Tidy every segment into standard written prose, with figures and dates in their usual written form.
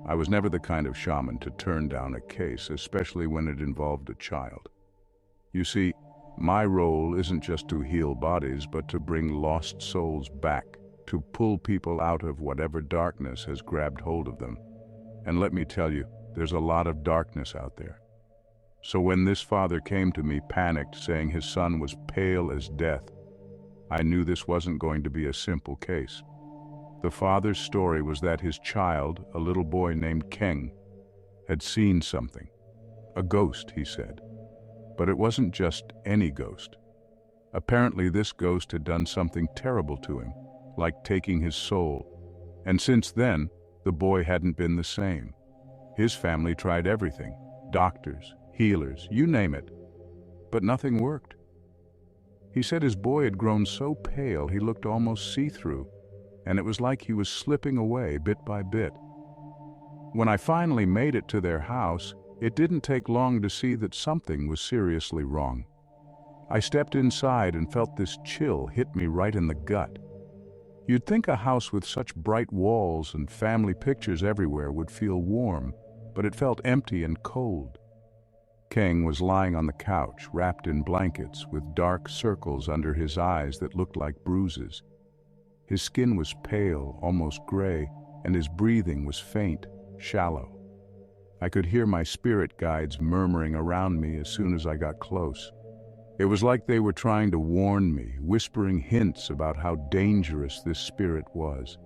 I was never the kind of shaman to turn down a case, especially when it involved a child. You see, my role isn't just to heal bodies, but to bring lost souls back, to pull people out of whatever darkness has grabbed hold of them. And let me tell you, there's a lot of darkness out there. So when this father came to me panicked, saying his son was pale as death, I knew this wasn't going to be a simple case. The father's story was that his child, a little boy named Keng, had seen something. A ghost, he said. But it wasn't just any ghost. Apparently this ghost had done something terrible to him, like taking his soul. And since then, the boy hadn't been the same. His family tried everything, doctors, healers, you name it, but nothing worked. He said his boy had grown so pale he looked almost see-through, and it was like he was slipping away bit by bit. When I finally made it to their house, it didn't take long to see that something was seriously wrong. I stepped inside and felt this chill hit me right in the gut. You'd think a house with such bright walls and family pictures everywhere would feel warm, but it felt empty and cold. Keng was lying on the couch, wrapped in blankets, with dark circles under his eyes that looked like bruises. His skin was pale, almost gray, and his breathing was faint, shallow. I could hear my spirit guides murmuring around me as soon as I got close. It was like they were trying to warn me, whispering hints about how dangerous this spirit was.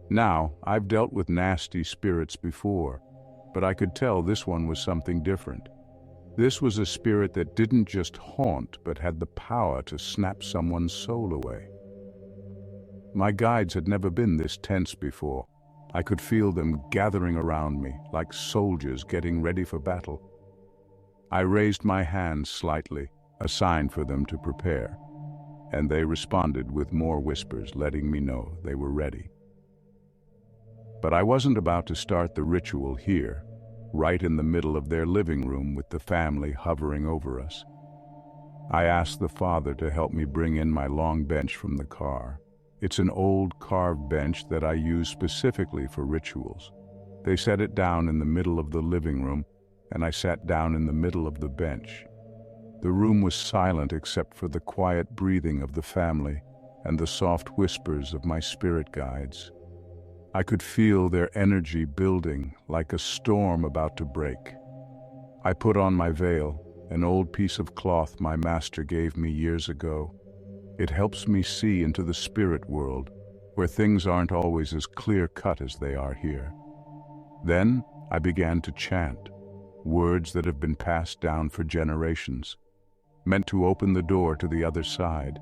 Now, I've dealt with nasty spirits before, but I could tell this one was something different. This was a spirit that didn't just haunt, but had the power to snap someone's soul away. My guides had never been this tense before. I could feel them gathering around me, like soldiers getting ready for battle. I raised my hands slightly, a sign for them to prepare, and they responded with more whispers, letting me know they were ready. But I wasn't about to start the ritual here, right in the middle of their living room with the family hovering over us. I asked the father to help me bring in my long bench from the car. It's an old carved bench that I use specifically for rituals. They set it down in the middle of the living room, and I sat down in the middle of the bench. The room was silent except for the quiet breathing of the family and the soft whispers of my spirit guides. I could feel their energy building, like a storm about to break. I put on my veil, an old piece of cloth my master gave me years ago. It helps me see into the spirit world, where things aren't always as clear-cut as they are here. Then I began to chant, words that have been passed down for generations, meant to open the door to the other side.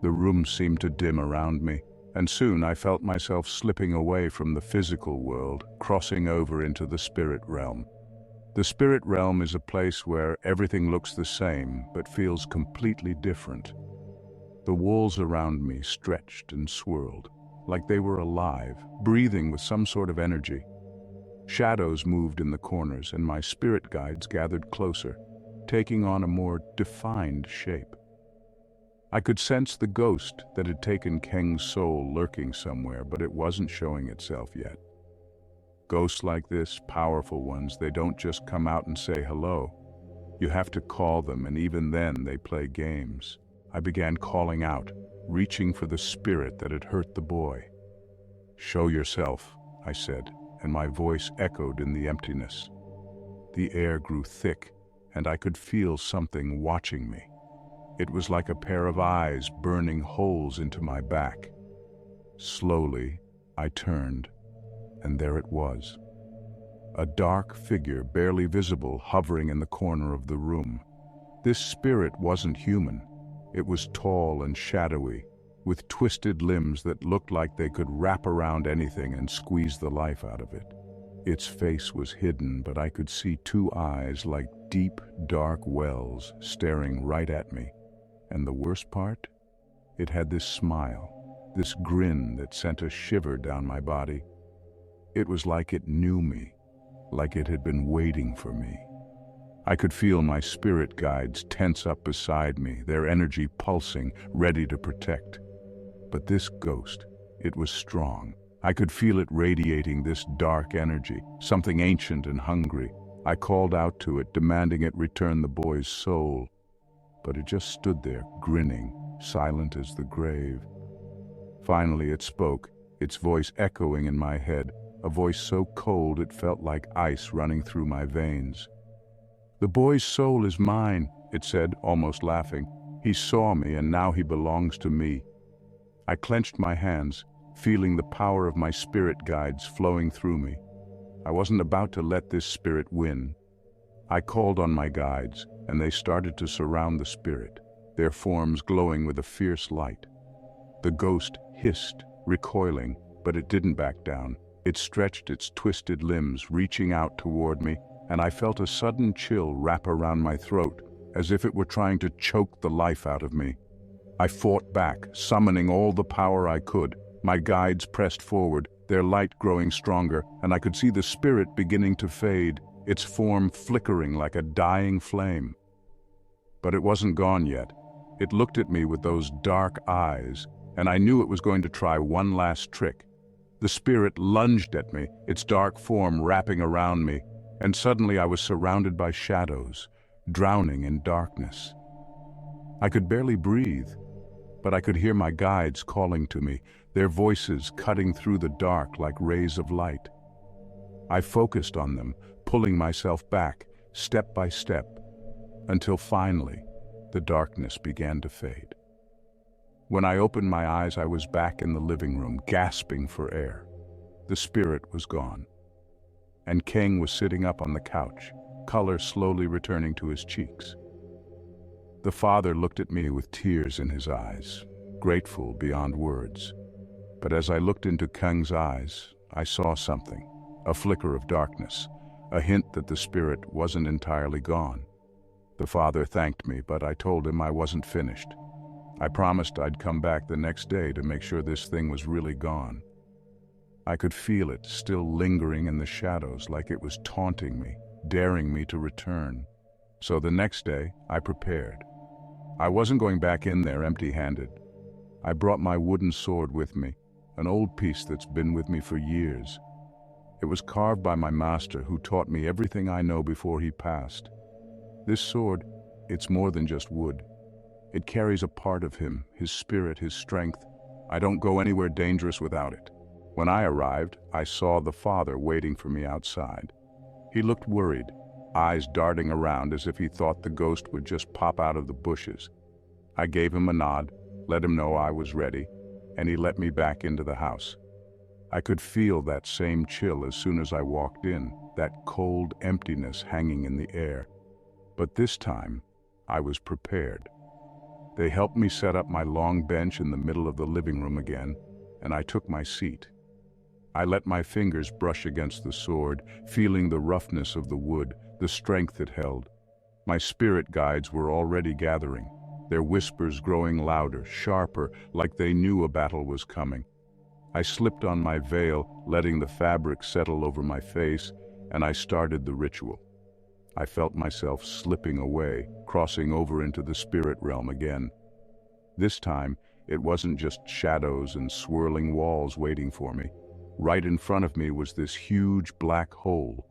The room seemed to dim around me, and soon I felt myself slipping away from the physical world, crossing over into the spirit realm. The spirit realm is a place where everything looks the same, but feels completely different. The walls around me stretched and swirled, like they were alive, breathing with some sort of energy. Shadows moved in the corners, and my spirit guides gathered closer, taking on a more defined shape. I could sense the ghost that had taken Keng's soul lurking somewhere, but it wasn't showing itself yet. Ghosts like this, powerful ones, they don't just come out and say hello. You have to call them, and even then they play games. I began calling out, reaching for the spirit that had hurt the boy. "Show yourself," I said, and my voice echoed in the emptiness. The air grew thick, and I could feel something watching me. It was like a pair of eyes burning holes into my back. Slowly, I turned, and there it was. A dark figure, barely visible, hovering in the corner of the room. This spirit wasn't human. It was tall and shadowy, with twisted limbs that looked like they could wrap around anything and squeeze the life out of it. Its face was hidden, but I could see two eyes like deep, dark wells staring right at me. And the worst part? It had this smile, this grin that sent a shiver down my body. It was like it knew me, like it had been waiting for me. I could feel my spirit guides tense up beside me, their energy pulsing, ready to protect. But this ghost, it was strong, I could feel it radiating this dark energy, something ancient and hungry. I called out to it, demanding it return the boy's soul. But it just stood there, grinning, silent as the grave. Finally it spoke, its voice echoing in my head, a voice so cold it felt like ice running through my veins. "The boy's soul is mine," it said, almost laughing. "He saw me, and now he belongs to me." I clenched my hands, feeling the power of my spirit guides flowing through me. I wasn't about to let this spirit win. I called on my guides, and they started to surround the spirit, their forms glowing with a fierce light. The ghost hissed, recoiling, but it didn't back down. It stretched its twisted limbs, reaching out toward me, and I felt a sudden chill wrap around my throat, as if it were trying to choke the life out of me. I fought back, summoning all the power I could. My guides pressed forward, their light growing stronger, and I could see the spirit beginning to fade, its form flickering like a dying flame. But it wasn't gone yet. It looked at me with those dark eyes, and I knew it was going to try one last trick. The spirit lunged at me, its dark form wrapping around me, and suddenly I was surrounded by shadows, drowning in darkness. I could barely breathe, but I could hear my guides calling to me, their voices cutting through the dark like rays of light. I focused on them, pulling myself back, step by step, until finally, the darkness began to fade. When I opened my eyes, I was back in the living room, gasping for air. The spirit was gone, and Kang was sitting up on the couch, color slowly returning to his cheeks. The father looked at me with tears in his eyes, grateful beyond words. But as I looked into Kang's eyes, I saw something, a flicker of darkness, a hint that the spirit wasn't entirely gone. The father thanked me, but I told him I wasn't finished. I promised I'd come back the next day to make sure this thing was really gone. I could feel it still lingering in the shadows, like it was taunting me, daring me to return. So the next day, I prepared. I wasn't going back in there empty-handed. I brought my wooden sword with me, an old piece that's been with me for years. It was carved by my master, who taught me everything I know before he passed. This sword, it's more than just wood. It carries a part of him, his spirit, his strength. I don't go anywhere dangerous without it. When I arrived, I saw the father waiting for me outside. He looked worried, eyes darting around as if he thought the ghost would just pop out of the bushes. I gave him a nod, let him know I was ready, and he let me back into the house. I could feel that same chill as soon as I walked in, that cold emptiness hanging in the air. But this time, I was prepared. They helped me set up my long bench in the middle of the living room again, and I took my seat. I let my fingers brush against the sword, feeling the roughness of the wood, the strength it held. My spirit guides were already gathering, their whispers growing louder, sharper, like they knew a battle was coming. I slipped on my veil, letting the fabric settle over my face, and I started the ritual. I felt myself slipping away, crossing over into the spirit realm again. This time, it wasn't just shadows and swirling walls waiting for me. Right in front of me was this huge black hole,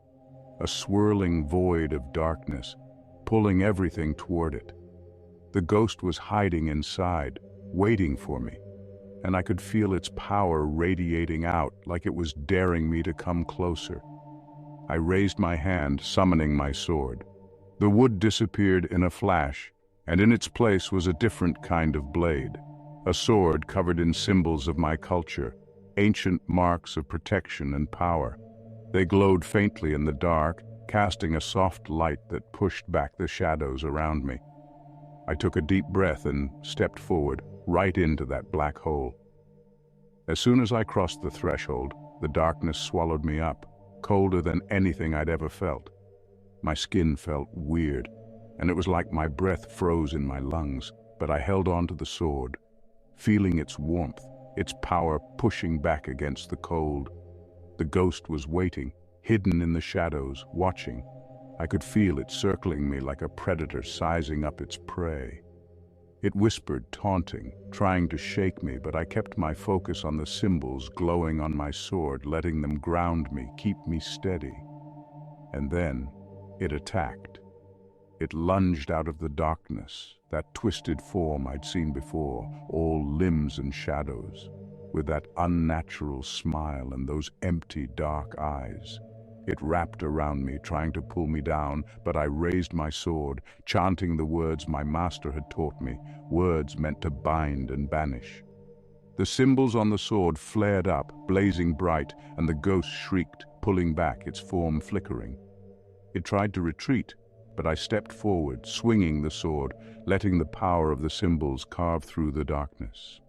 a swirling void of darkness, pulling everything toward it. The ghost was hiding inside, waiting for me, and I could feel its power radiating out like it was daring me to come closer. I raised my hand, summoning my sword. The wood disappeared in a flash, and in its place was a different kind of blade, a sword covered in symbols of my culture, ancient marks of protection and power. They glowed faintly in the dark, casting a soft light that pushed back the shadows around me. I took a deep breath and stepped forward, right into that black hole. As soon as I crossed the threshold, the darkness swallowed me up, colder than anything I'd ever felt. My skin felt weird, and it was like my breath froze in my lungs, but I held on to the sword, feeling its warmth, its power pushing back against the cold. The ghost was waiting, hidden in the shadows, watching. I could feel it circling me like a predator sizing up its prey. It whispered, taunting, trying to shake me, but I kept my focus on the symbols glowing on my sword, letting them ground me, keep me steady. And then it attacked. It lunged out of the darkness, that twisted form I'd seen before, all limbs and shadows, with that unnatural smile and those empty, dark eyes. It wrapped around me, trying to pull me down, but I raised my sword, chanting the words my master had taught me, words meant to bind and banish. The symbols on the sword flared up, blazing bright, and the ghost shrieked, pulling back, its form flickering. It tried to retreat, but I stepped forward, swinging the sword, letting the power of the symbols carve through the darkness.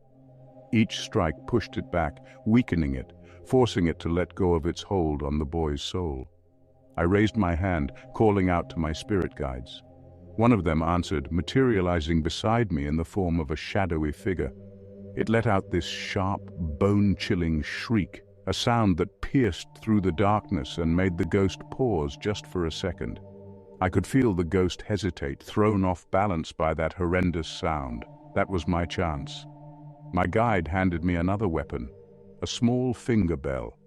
Each strike pushed it back, weakening it, forcing it to let go of its hold on the boy's soul. I raised my hand, calling out to my spirit guides. One of them answered, materializing beside me in the form of a shadowy figure. It let out this sharp, bone-chilling shriek, a sound that pierced through the darkness and made the ghost pause just for a second. I could feel the ghost hesitate, thrown off balance by that horrendous sound. That was my chance. My guide handed me another weapon, a small finger bell.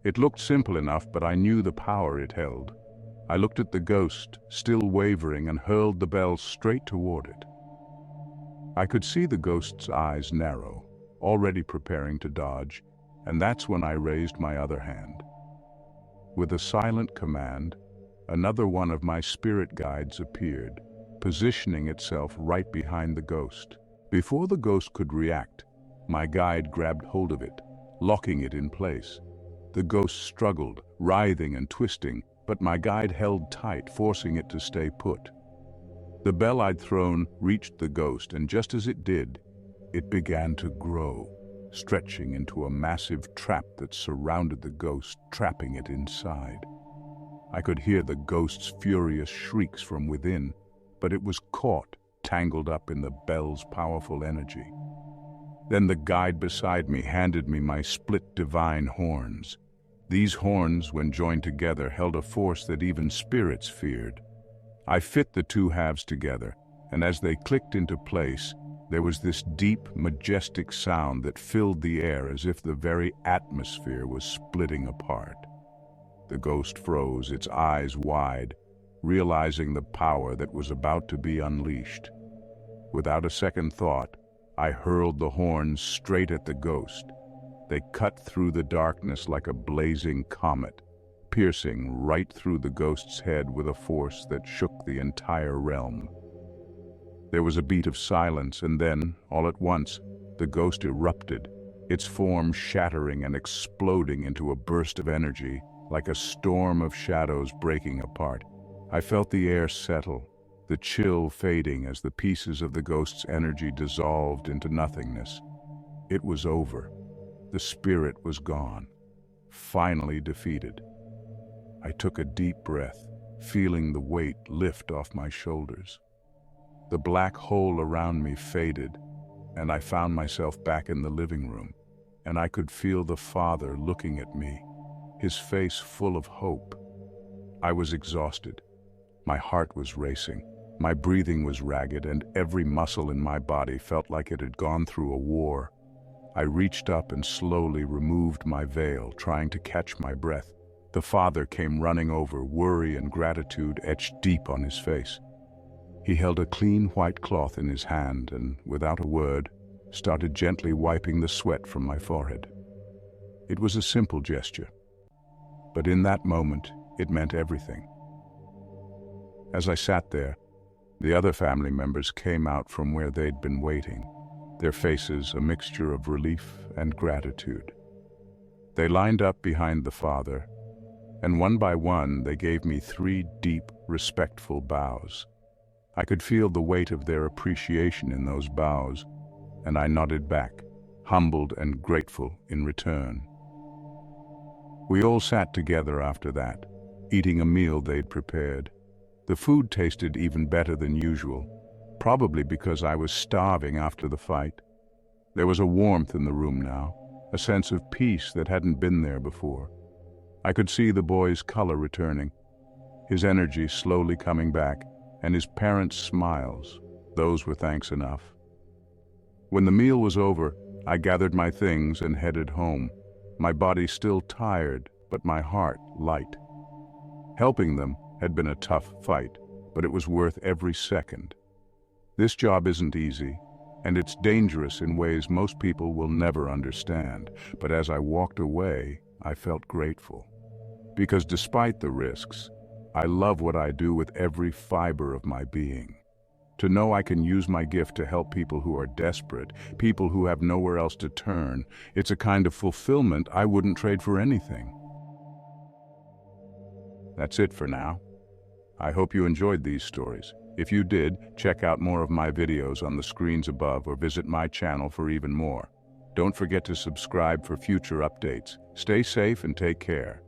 It looked simple enough, but I knew the power it held. I looked at the ghost, still wavering, and hurled the bell straight toward it. I could see the ghost's eyes narrow, already preparing to dodge, and that's when I raised my other hand. With a silent command, another one of my spirit guides appeared, positioning itself right behind the ghost. Before the ghost could react, my guide grabbed hold of it, locking it in place. The ghost struggled, writhing and twisting, but my guide held tight, forcing it to stay put. The bell I'd thrown reached the ghost, and just as it did, it began to grow, stretching into a massive trap that surrounded the ghost, trapping it inside. I could hear the ghost's furious shrieks from within, but it was caught, tangled up in the bell's powerful energy. Then the guide beside me handed me my split divine horns. These horns, when joined together, held a force that even spirits feared. I fit the two halves together, and as they clicked into place, there was this deep, majestic sound that filled the air as if the very atmosphere was splitting apart. The ghost froze, its eyes wide, realizing the power that was about to be unleashed. Without a second thought, I hurled the horns straight at the ghost. They cut through the darkness like a blazing comet, piercing right through the ghost's head with a force that shook the entire realm. There was a beat of silence, and then, all at once, the ghost erupted, its form shattering and exploding into a burst of energy, like a storm of shadows breaking apart. I felt the air settle, the chill fading as the pieces of the ghost's energy dissolved into nothingness. It was over. The spirit was gone, finally defeated. I took a deep breath, feeling the weight lift off my shoulders. The black hole around me faded, and I found myself back in the living room, and I could feel the Father looking at me, his face full of hope. I was exhausted. My heart was racing. My breathing was ragged, and every muscle in my body felt like it had gone through a war. I reached up and slowly removed my veil, trying to catch my breath. The Father came running over, worry and gratitude etched deep on his face. He held a clean white cloth in his hand and, without a word, started gently wiping the sweat from my forehead. It was a simple gesture, but in that moment, it meant everything. As I sat there, the other family members came out from where they'd been waiting, their faces a mixture of relief and gratitude. They lined up behind the Father, and one by one they gave me 3 deep, respectful bows. I could feel the weight of their appreciation in those bows, and I nodded back, humbled and grateful in return. We all sat together after that, eating a meal they'd prepared. The food tasted even better than usual, probably because I was starving after the fight. There was a warmth in the room now, a sense of peace that hadn't been there before. I could see the boy's color returning, his energy slowly coming back, and his parents' smiles. Those were thanks enough. When the meal was over, I gathered my things and headed home, my body still tired, but my heart light. Helping them had been a tough fight, but it was worth every second. This job isn't easy, and it's dangerous in ways most people will never understand. But as I walked away, I felt grateful. Because despite the risks, I love what I do with every fiber of my being. To know I can use my gift to help people who are desperate, people who have nowhere else to turn, it's a kind of fulfillment I wouldn't trade for anything. That's it for now. I hope you enjoyed these stories. If you did, check out more of my videos on the screens above or visit my channel for even more. Don't forget to subscribe for future updates. Stay safe and take care.